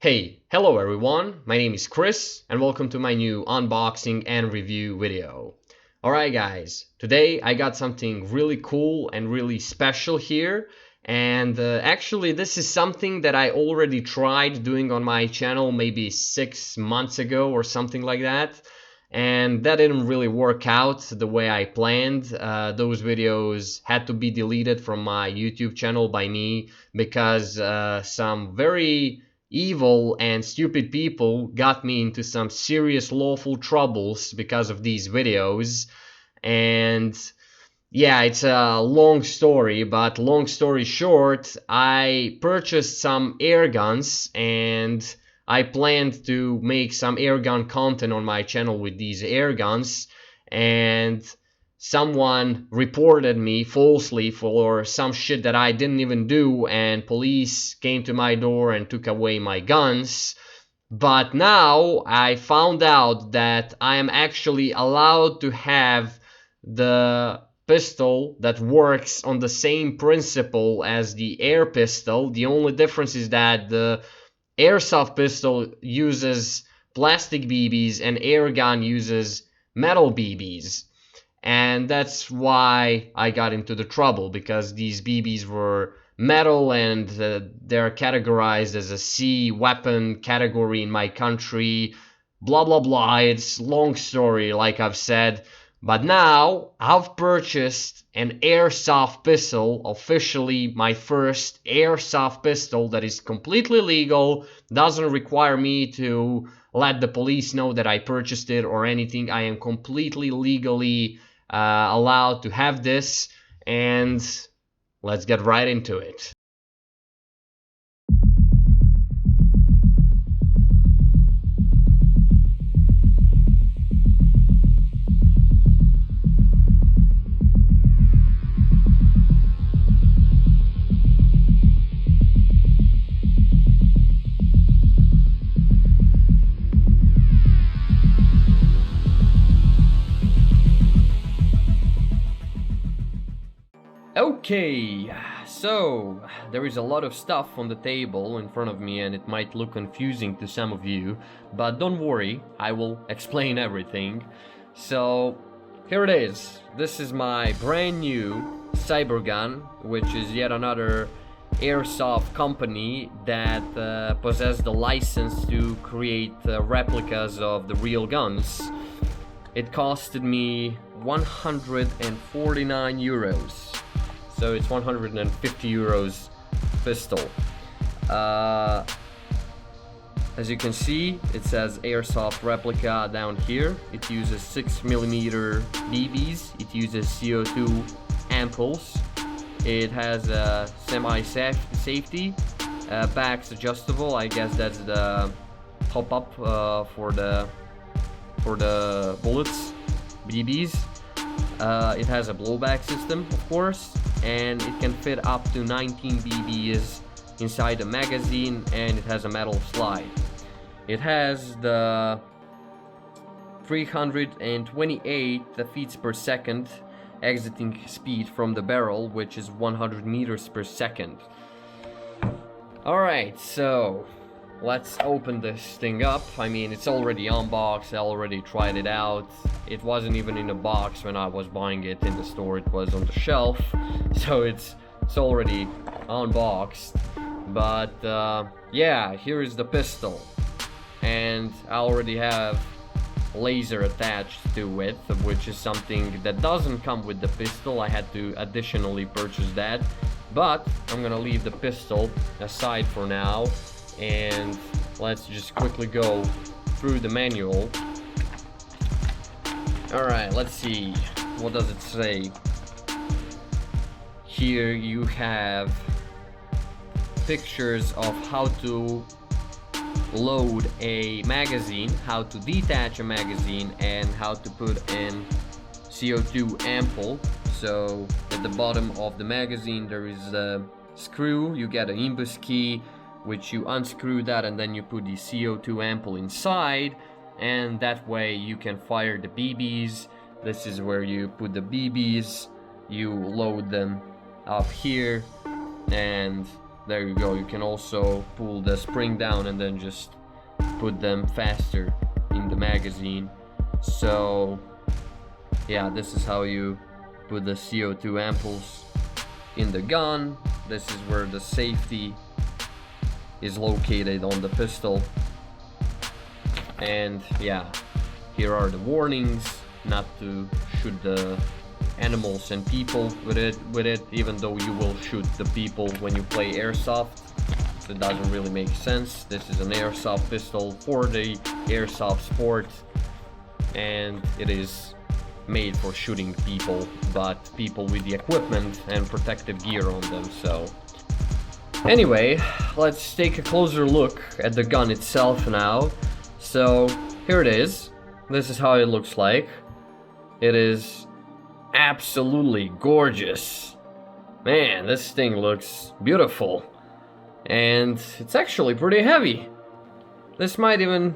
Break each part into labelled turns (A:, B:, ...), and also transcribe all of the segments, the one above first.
A: Hello everyone, my name is Chris and welcome to my new unboxing and review video. Alright guys, today I got something really cool and really special here, and actually this is something that I already tried doing on my channel maybe 6 months ago or something like that, and that didn't really work out the way I planned. Those videos had to be deleted from my YouTube channel by me because some very evil and stupid people got me into some serious lawful troubles because of these videos. And yeah, it's a long story, but long story short, I purchased some air guns and I planned to make some airgun content on my channel with these air guns, and someone reported me falsely for some shit that I didn't even do, and police came to my door and took away my guns. But now I found out that I am actually allowed to have the pistol that works on the same principle as the air pistol. The only difference is that the airsoft pistol uses plastic BBs and air gun uses metal BBs. And that's why I got into the trouble, because these BBs were metal and they're categorized as a C weapon category in my country. Blah blah blah, it's long story like I've said. But now I've purchased an airsoft pistol, officially my first airsoft pistol that is completely legal, doesn't require me to let the police know that I purchased it or anything. I am completely legally allowed to have this, and let's get right into it. Okay, so there is a lot of stuff on the table in front of me and it might look confusing to some of you, but don't worry, I will explain everything. So here it is. This is my brand new Cybergun, which is yet another airsoft company that possesses the license to create replicas of the real guns. It costed me 149 euros. So it's 150 euros pistol. As you can see, it says airsoft replica down here. It uses 6mm BBs. It uses CO2 ampoules. It has a semi-safety, back's adjustable. I guess that's the pop-up for the bullets, BBs. It has a blowback system, of course, and it can fit up to 19 BBs inside the magazine, and it has a metal slide. It has the 328 feet per second exiting speed from the barrel, which is 100 meters per second. Alright, so let's open this thing up. I mean, it's already unboxed, I already tried it out. It wasn't even in a box when I was buying it in the store, it was on the shelf. So it's already unboxed. But yeah, here is the pistol. And I already have laser attached to it, which is something that doesn't come with the pistol. I had to additionally purchase that. But I'm gonna leave the pistol aside for now, and let's just quickly go through the manual. Alright, let's see, what does it say? Here you have pictures of how to load a magazine, how to detach a magazine, and how to put in CO2 ampoule. So at the bottom of the magazine there is a screw, you get an imbus key, which you unscrew that and then you put the CO2 ampoule inside, and that way you can fire the BBs. This is where you put the BBs, you load them up here, and
B: there you go. You can also pull the spring down and then just put them faster in the magazine. So yeah, this is how you put the CO2 ampoules in the gun. This is where the safety is located on the pistol. And yeah, here are the warnings not to shoot the animals and people with it, even though you will shoot the people when you play airsoft. So it doesn't really make sense. This is an airsoft pistol for the airsoft sport, and it is made for shooting people, but people with the equipment and protective gear on them. So anyway, let's take a closer look at the gun itself now. So here it is. This is how it looks like. It is absolutely gorgeous. Man, this thing looks beautiful. And it's actually pretty heavy. This might even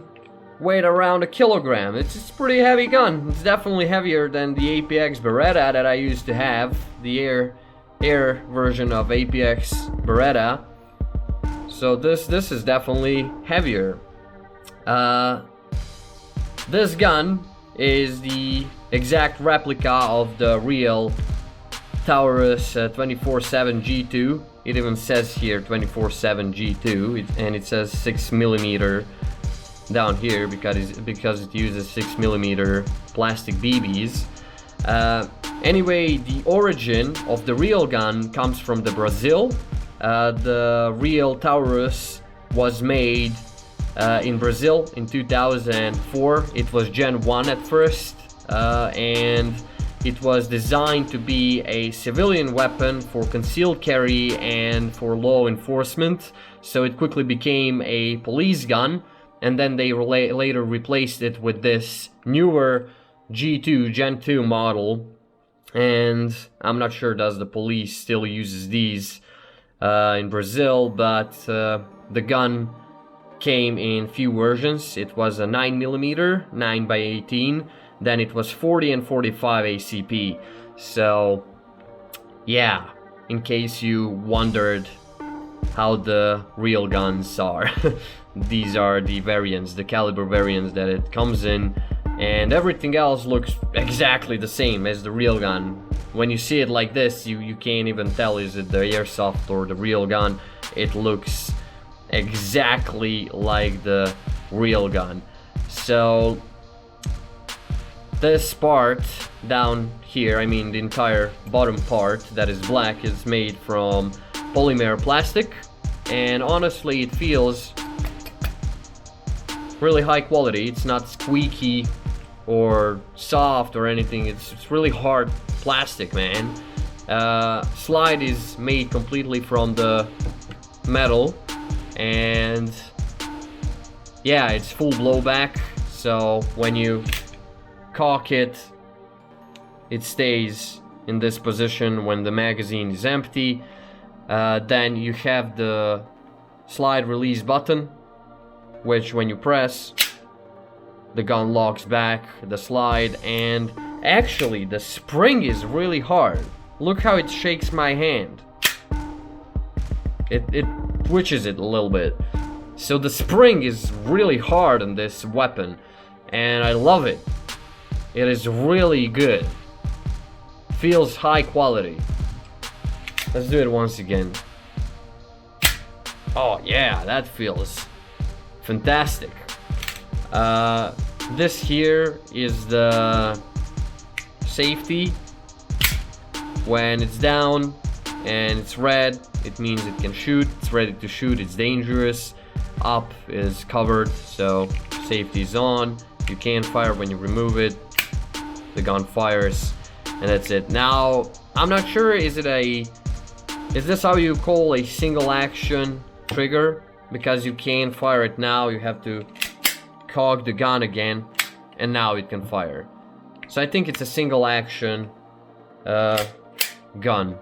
B: weigh around 1 kilogram. It's a pretty heavy gun. It's definitely heavier than the APX Beretta that I used to have, the air version of APX Beretta. So this is definitely heavier. This gun is the exact replica of the real Taurus 24/7 G2. It even says here 24/7 G2, and it says 6mm down here because it uses 6mm plastic BBs. Anyway, the origin of the real gun comes from the Brazil. The real Taurus was made in Brazil in 2004. It was Gen 1 at first, and it was designed to be a civilian weapon for concealed carry and for law enforcement. So it quickly became a police gun, and then they later replaced it with this newer G2 Gen 2 model. And I'm not sure does the police still uses these in Brazil, but the gun came in few versions. It was a 9mm, 9x18, then it was 40 and 45 ACP. So yeah, in case you wondered how the real guns are, these are the variants, the caliber variants that it comes in, and everything else looks exactly the same as the real gun. When you see it like this, you can't even tell is it the airsoft or the real gun. It looks exactly like the real gun. So this part down here, I mean the entire bottom part that is black, is made from polymer plastic, and honestly it feels really high quality. It's not squeaky or soft or anything. It's really hard plastic, man. Slide is made completely from the metal, and yeah, it's full blowback, so when you cock it, it stays in this position when the magazine is empty. Then you have the slide release button, which when you press, the gun locks back the slide, and actually the spring is really hard. Look how it shakes my hand. It twitches it a little bit. So the spring is really hard on this weapon, and I love it. It is really good. Feels high quality. Let's do it once again. Oh yeah, that feels fantastic. This here is the safety. When it's down and it's red, it means it can shoot. It's ready to shoot. It's dangerous. Up is covered, so safety is on. You can't fire. When you remove it, the gun fires, and that's it. Now, I'm not sure, is this how you call a single action trigger? Because you can't fire it now, you have to cock the gun again, and now it can fire. So I think it's a single action gun.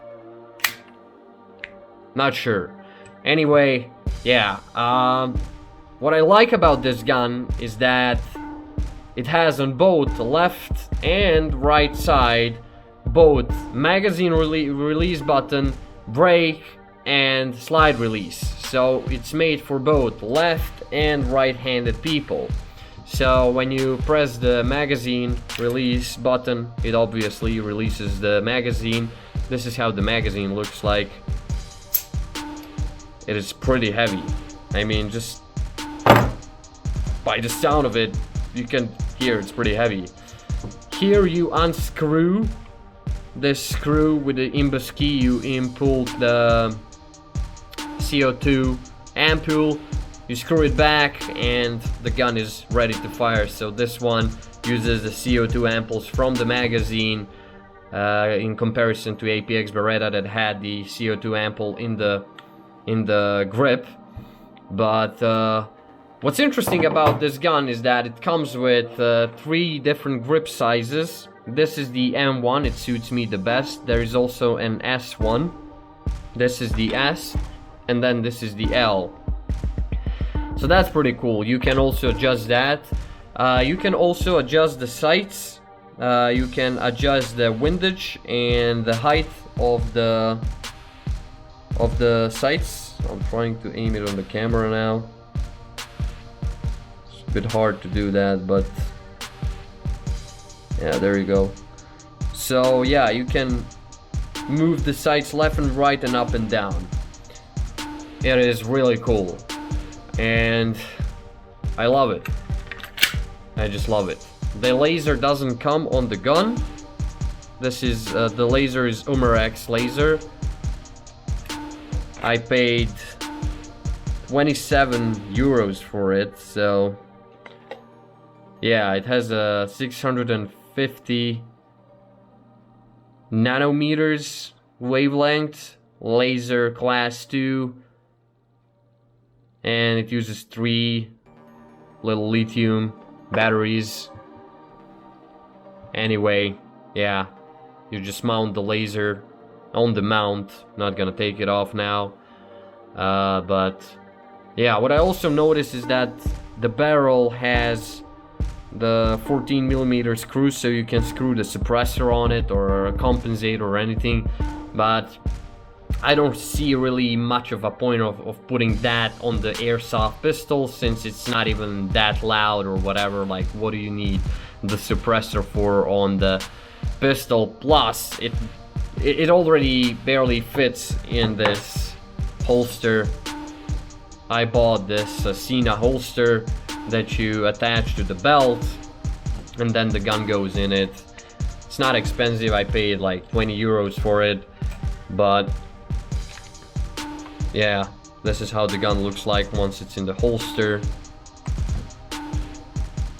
B: Not sure. Anyway, yeah. What I like about this gun is that it has on both the left and right side both magazine release button, brake, and slide release. So it's made for both left and right-handed people. So when you press the magazine release button, it obviously releases the magazine. This is how the magazine looks like. It is pretty heavy. I mean, just by the sound of it, you can hear it's pretty heavy. Here you unscrew this screw with the imbus key. You input the CO2 ampule, you screw it back, and the gun is ready to fire. So this one uses the CO2 ampules from the magazine in comparison to APX Beretta that had the CO2 ampule in the grip. But what's interesting about this gun is that it comes with 3 different grip sizes. This is the M1, it suits me the best. There is also an S1. This is the S, and then this is the L. So that's pretty cool. You can also adjust that. You can also adjust the sights. You can adjust the windage and the height of the sights. I'm trying to aim it on the camera now. It's a bit hard to do that, but yeah, there you go. So yeah, you can move the sights left and right and up and down. It is really cool, and I love it. I just love it. The laser doesn't come on the gun. This is the laser is Umarex laser. I paid 27 euros for it, so yeah, it has a 650 nanometers wavelength, laser class 2, and it uses 3 little lithium batteries. Anyway, yeah, you just mount the laser on the mount. Not gonna take it off now, but yeah, what I also noticed is that the barrel has the 14mm screw, so you can screw the suppressor on it or a compensator or anything, but I don't see really much of a point of putting that on the airsoft pistol, since it's not even that loud or whatever. Like, what do you need the suppressor for on the pistol? Plus it already barely fits in this holster. I bought this Cena holster that you attach to the belt, and then the gun goes in it. It's not expensive. I paid like 20 euros for it, but yeah, this is how the gun looks like once it's in the holster.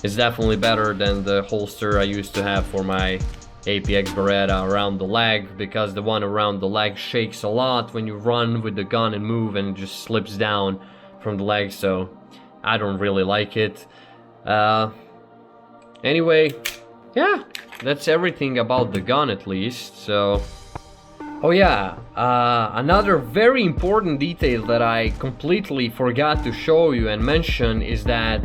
B: It's definitely better than the holster I used to have for my APX Beretta around the leg, because the one around the leg shakes a lot when you run with the gun and move, and it just slips down from the leg, so I don't really like it. Anyway, yeah, that's everything about the gun, at least. So oh yeah, another very important detail that I completely forgot to show you and mention is that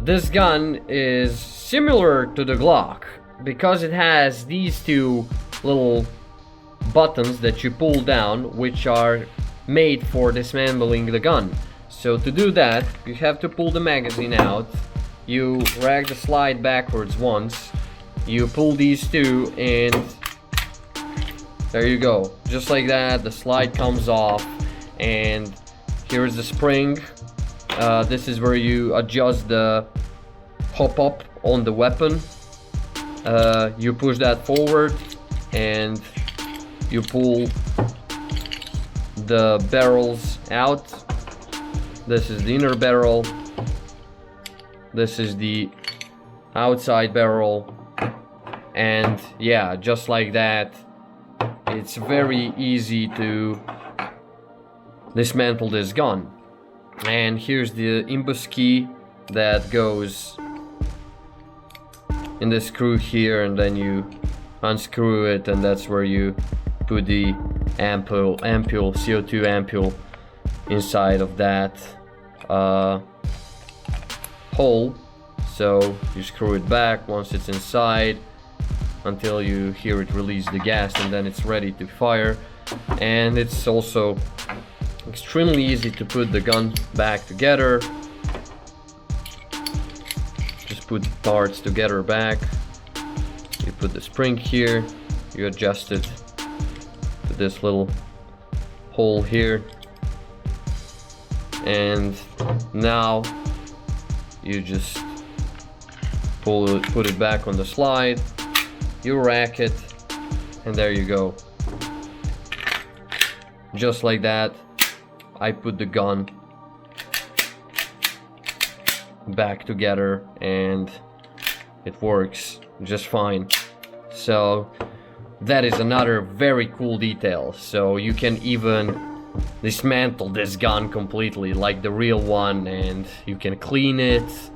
B: this gun is similar to the Glock, because it has these 2 little buttons that you pull down, which are made for dismantling the gun. So to do that, you have to pull the magazine out, you drag the slide backwards once, you pull these 2, and there you go. Just like that, the slide comes off, and here's the spring. This is where you adjust the pop-up on the weapon. You push that forward, and you pull the barrels out. This is the inner barrel. This is the outside barrel. And yeah, just like that, it's very easy to dismantle this gun. And here's the imbus key that goes in the screw here, and then you unscrew it, and that's where you put the ampule CO2 ampule inside of that hole. So you screw it back once it's inside until you hear it release the gas, and then it's ready to fire. and it's also extremely easy to put the gun back together. Just put parts together back. You put the spring here, you adjust it to this little hole here, and now you just put it back on the slide, you rack it, and there you go. Just like that, I put the gun back together and it works just fine. So that is another very cool detail. So you can even dismantle this gun completely like the real one, and you can clean it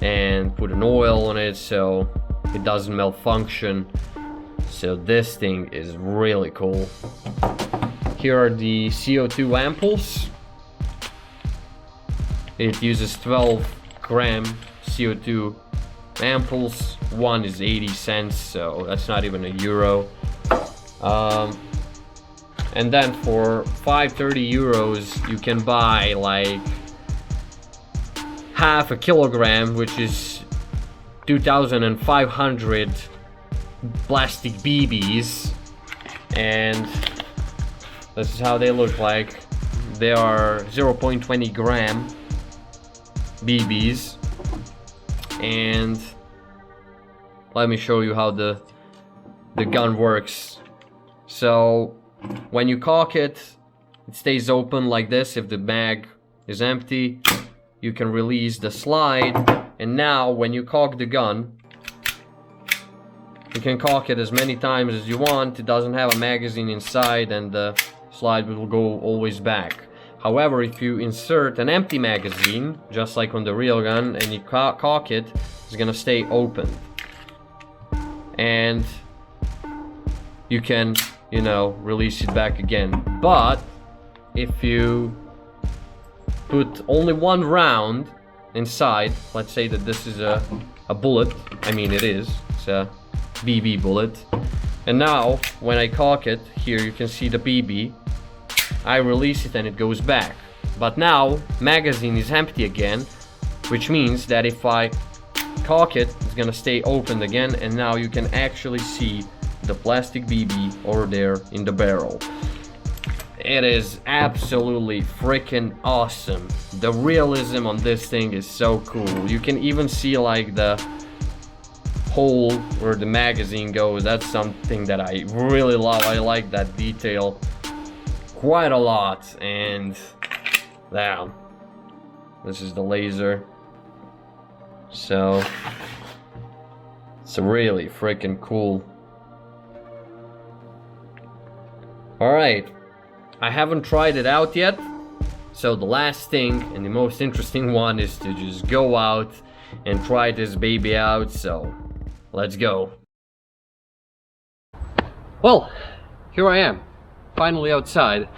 B: and put an oil on it so it doesn't malfunction. So this thing is really cool. Here are the CO2 ampoules. It uses 12 gram CO2 ampoules. One is 80 cents, so that's not even €1. And then for 530 euros you can buy like half a kilogram, which is 2,500 plastic BBs, and this is how they look like. They are 0.20 gram BBs, and let me show you how the gun works. So when you cock it, it stays open like this. If the mag is empty, you can release the slide, and now when you cock the gun, you can cock it as many times as you want. It doesn't have a magazine inside, and the slide will go always back. However, if you insert an empty magazine, just like on the real gun, and you cock it, it's gonna stay open. And you can, you know, release it back again. But if you put only one round inside, let's say that this is a bullet, I mean it is, it's a BB bullet, and now when I cock it, here you can see the BB, I release it and it goes back. But now magazine is empty again, which means that if I cock it, it's gonna stay open again, and now you can actually see the plastic BB over there in the barrel. It is absolutely freaking awesome. The realism on this thing is so cool. You can even see like the hole where the magazine goes. That's something that I really love. I like that detail quite a lot. And damn, this is the laser. So it's really freaking cool. Alright, I haven't tried it out yet, so the last thing and the most interesting one is to just go out and try this baby out, so let's go. Well, here I am, finally outside.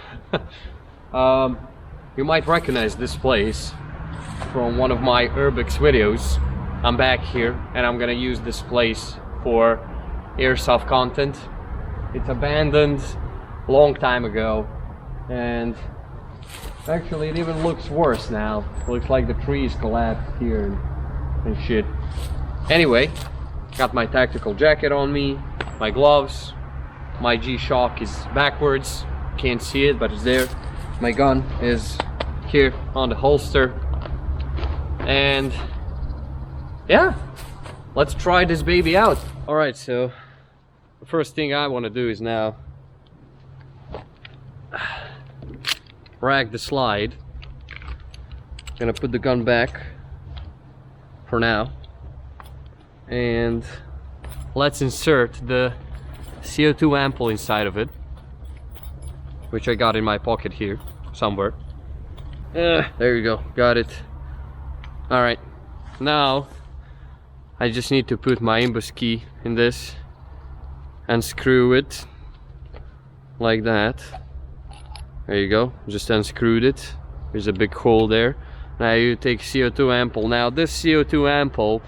B: You might recognize this place from one of my Urbex videos. I'm back here and I'm gonna use this place for airsoft content. It's abandoned long time ago, and actually it even looks worse now. Looks like the trees collapsed here and shit. Anyway, got my tactical jacket on me, my gloves, my G-Shock is backwards, can't see it but it's there. My gun is here on the holster, and yeah, let's try this baby out. Alright, so the first thing I want to do is now rack the slide. Gonna put the gun back for now, and let's insert the CO2 ampoule inside of it, which I got in my pocket here somewhere. There you go, got it. Alright, now I just need to put my imbus key in this and screw it like that. There you go, just unscrewed it. There's a big hole there. Now you take CO2 ampoule. Now this CO2 ampoule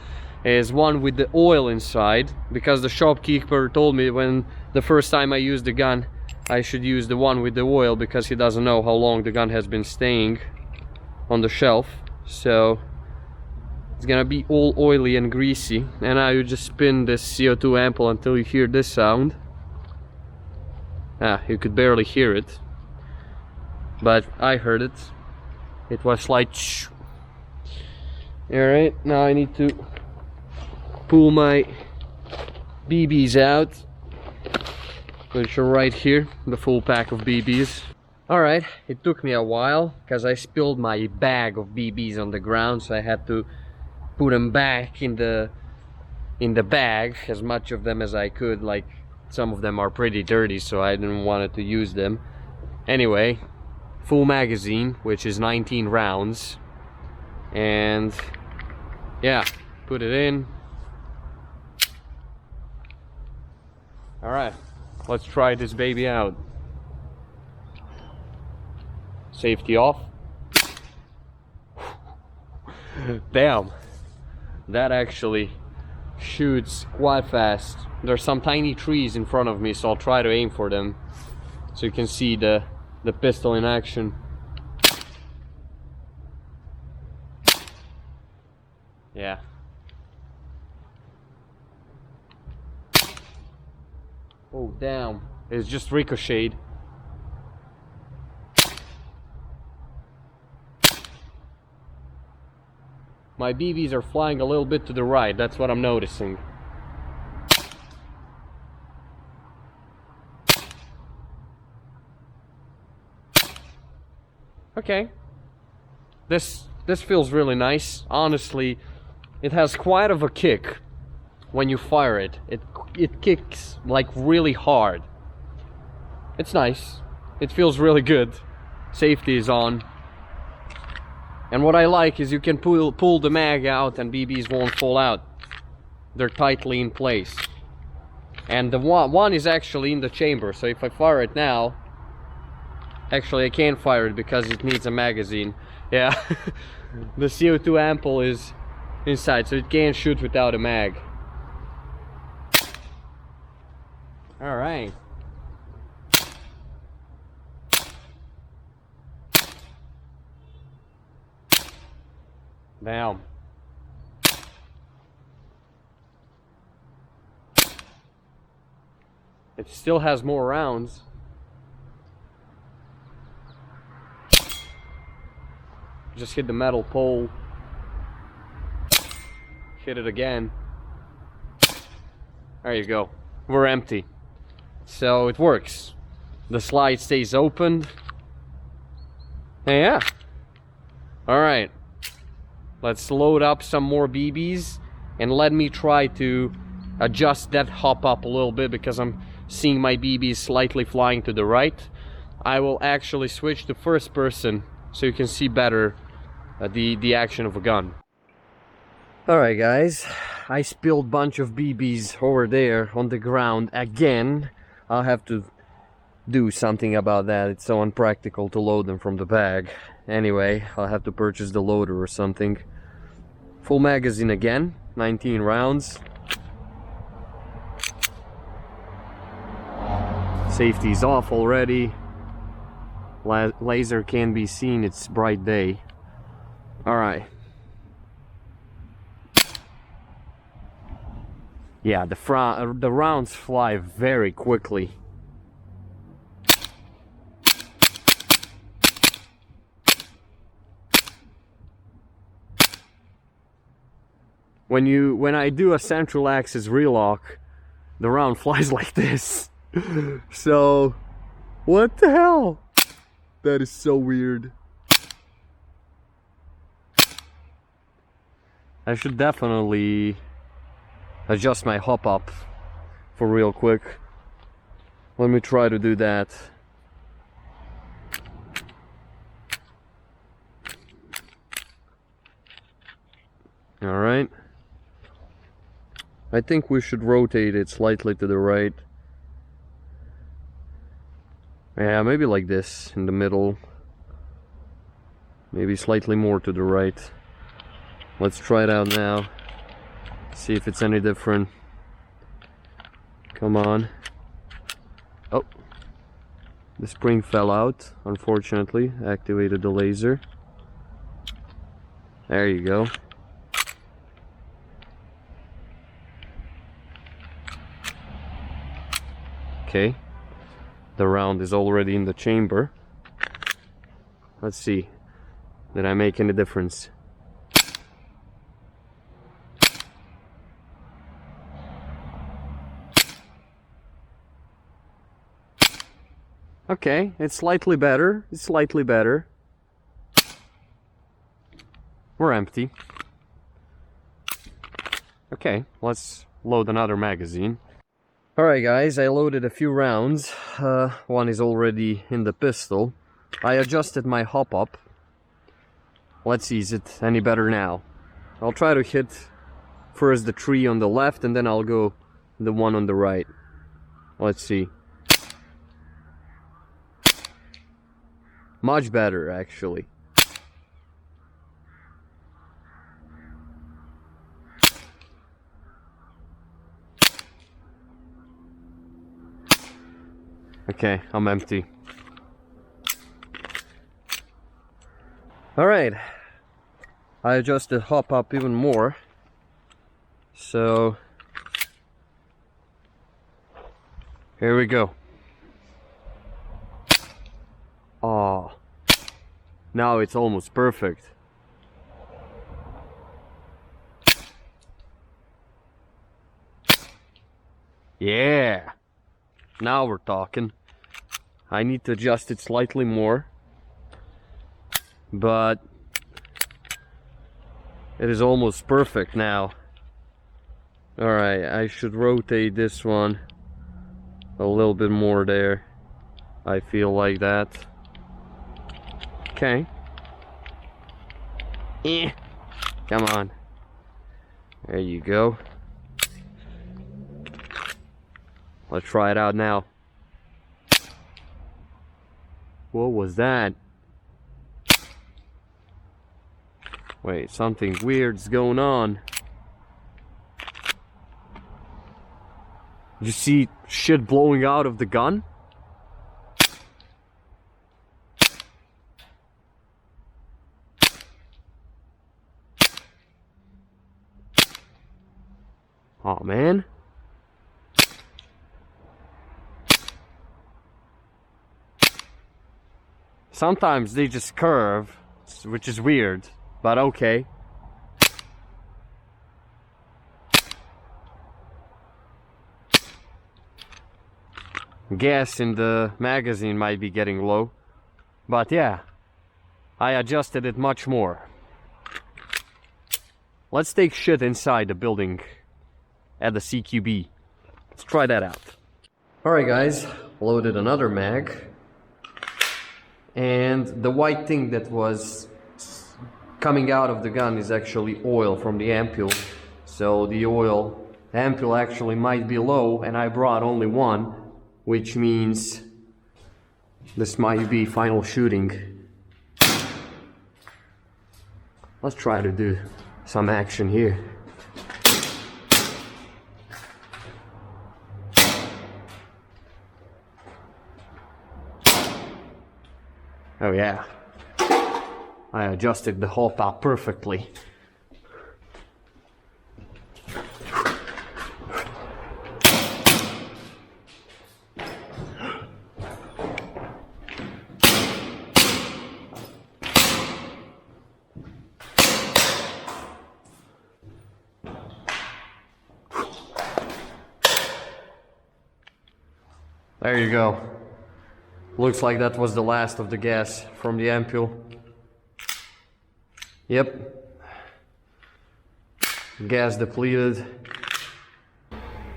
B: is one with the oil inside, because the shopkeeper told me when the first time I used the gun I should use the one with the oil because he doesn't know how long the gun has been staying on the shelf. So it's gonna be all oily and greasy. And now you just spin this CO2 ampoule until you hear this sound. You could barely hear it, but I heard it. It was like shh. Alright, now I need to pull my BBs out, which are right here, the full pack of BBs. Alright, it took me a while because I spilled my bag of BBs on the ground, so I had to put them back in the bag, as much of them as I could. Like, some of them are pretty dirty, so I didn't want to use them. Anyway, full magazine, which is 19 rounds, and yeah, put it in. Alright, let's try this baby out. Safety off. Damn, that actually shoots quite fast. There's some tiny trees in front of me, so I'll try to aim for them so you can see the pistol in action. Yeah. Oh damn, it's just ricocheted. My BBs are flying a little bit to the right, that's what I'm noticing. Okay. This feels really nice. Honestly, it has quite of a kick when you fire it. It kicks like really hard. It's nice. It feels really good. Safety is on. And what I like is you can pull the mag out and BBs won't fall out. They're tightly in place. And the one is actually in the chamber, so if I fire it now, actually I can't fire it because it needs a magazine. Yeah, the CO2 ampoule is inside, so it can't shoot without a mag. Alright. Damn. It still has more rounds. Just hit the metal pole. Hit it again. There you go. We're empty. So it works. The slide stays open. And yeah. Alright. Let's load up some more BBs and let me try to adjust that hop up a little bit because I'm seeing my BBs slightly flying to the right. I will actually switch to first person so you can see better the action of a gun. Alright guys, I spilled a bunch of BBs over there on the ground again. I'll have to do something about that. It's so unpractical to load them from the bag. Anyway, I'll have to purchase the loader or something. Full magazine again, 19 rounds. Safety's off already. Laser can't be seen, it's bright day. Alright. Yeah, the rounds fly very quickly. When I do a central axis relock, the round flies like this. So, what the hell? That is so weird. I should definitely adjust my hop up for real quick. Let me try to do that. Alright. I think we should rotate it slightly to the right. Yeah, maybe like this in the middle. Maybe slightly more to the right. Let's try it out now. See if it's any different. Come on. Oh. The spring fell out, unfortunately. Activated the laser. There you go. Okay. The round is already in the chamber. Let's see. Did I make any difference? Okay, it's slightly better. It's slightly better. We're empty. Okay, let's load another magazine. Alright guys, I loaded a few rounds. One is already in the pistol. I adjusted my hop up. Let's see, is it any better now? I'll try to hit first the tree on the left and then I'll go the one on the right. Let's see. Much better, actually. Okay, I'm empty. Alright. I adjusted hop up even more. So here we go. Oh, now it's almost perfect. Yeah, now we're talking. I need to adjust it slightly more, but it is almost perfect now. Alright, I should rotate this one a little bit more there. I feel like that. Okay. Come on. There you go. Let's try it out now. What was that? Wait, something weird's going on. You see shit blowing out of the gun? Oh man. Sometimes they just curve, which is weird, but okay. Gas in the magazine might be getting low, but yeah, I adjusted it much more. Let's take shit inside the building at the CQB. Let's try that out. Alright guys, loaded another mag. And the white thing that was coming out of the gun is actually oil from the ampule. So the ampule actually might be low, and I brought only one, which means this might be final shooting. Let's try to do some action here. Oh yeah, I adjusted the hop up perfectly. There you go. Looks like that was the last of the gas from the ampule. Yep. Gas depleted.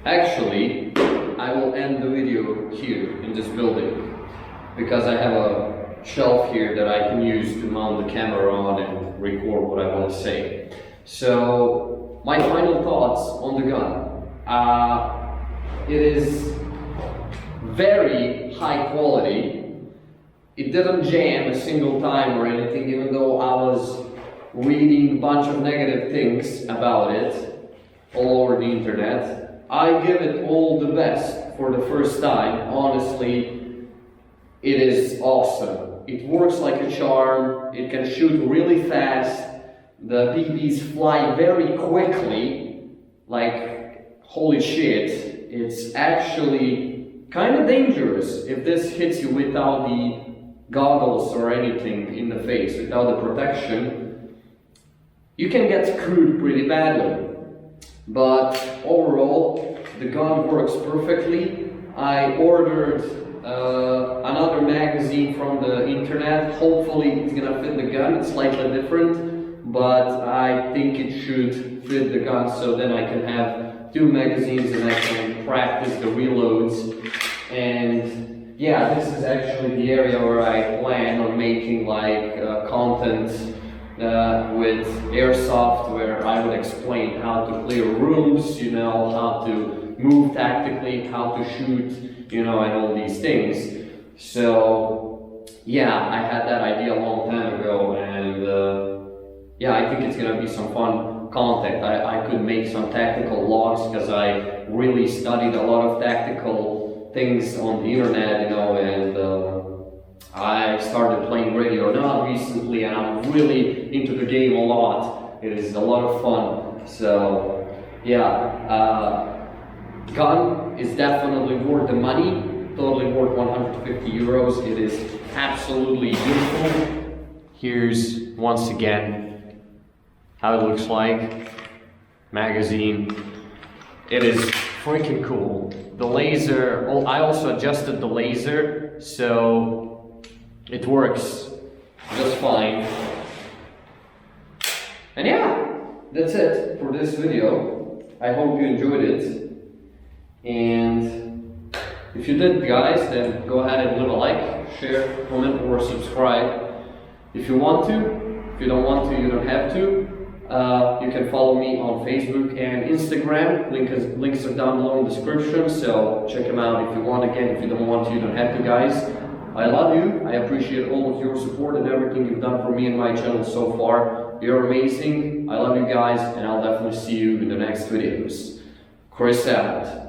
B: Actually, I will end the video here in this building because I have a shelf here that I can use to mount the camera on and record what I want to say. So, my final thoughts on the gun. It is very high quality. It didn't jam a single time or anything, even though I was reading a bunch of negative things about it all over the internet. I give it all the best for the first time. Honestly, it is awesome. It works like a charm, it can shoot really fast, the PBs fly very quickly, like holy shit. It's actually kind of dangerous if this hits you without the goggles or anything in the face, without the protection. You can get screwed pretty badly. But overall, the gun works perfectly. I ordered another magazine from the internet. Hopefully it's gonna fit the gun. It's slightly different, but I think it should fit the gun, so then I can have 2 magazines and I can practice the reloads. And yeah, this is actually the area where I plan on making like content with airsoft, where I would explain how to clear rooms, you know, how to move tactically, how to shoot, you know, and all these things. So yeah, I had that idea a long time ago, and yeah, I think it's gonna be some fun content. I could make some tactical logs, because I really studied a lot of tactical things on the internet, you know, and I started playing Ready or Not recently, and I'm really into the game a lot. It is a lot of fun. So yeah, gun is definitely worth the money, totally worth 150 euros. It is absolutely beautiful. Here's once again how it looks like. Magazine. It is freaking cool. The laser, I also adjusted the laser, so it works just fine. And yeah, that's it for this video. I hope you enjoyed it. And if you did, guys, then go ahead and leave a like, share, comment, or subscribe if you want to. If you don't want to, you don't have to. You can follow me on Facebook and Instagram. Links are down below in the description, so check them out if you want. Again, if you don't want to, you don't have to, guys. I love you. I appreciate all of your support and everything you've done for me and my channel so far. You're amazing. I love you guys, and I'll definitely see you in the next videos. Chris out.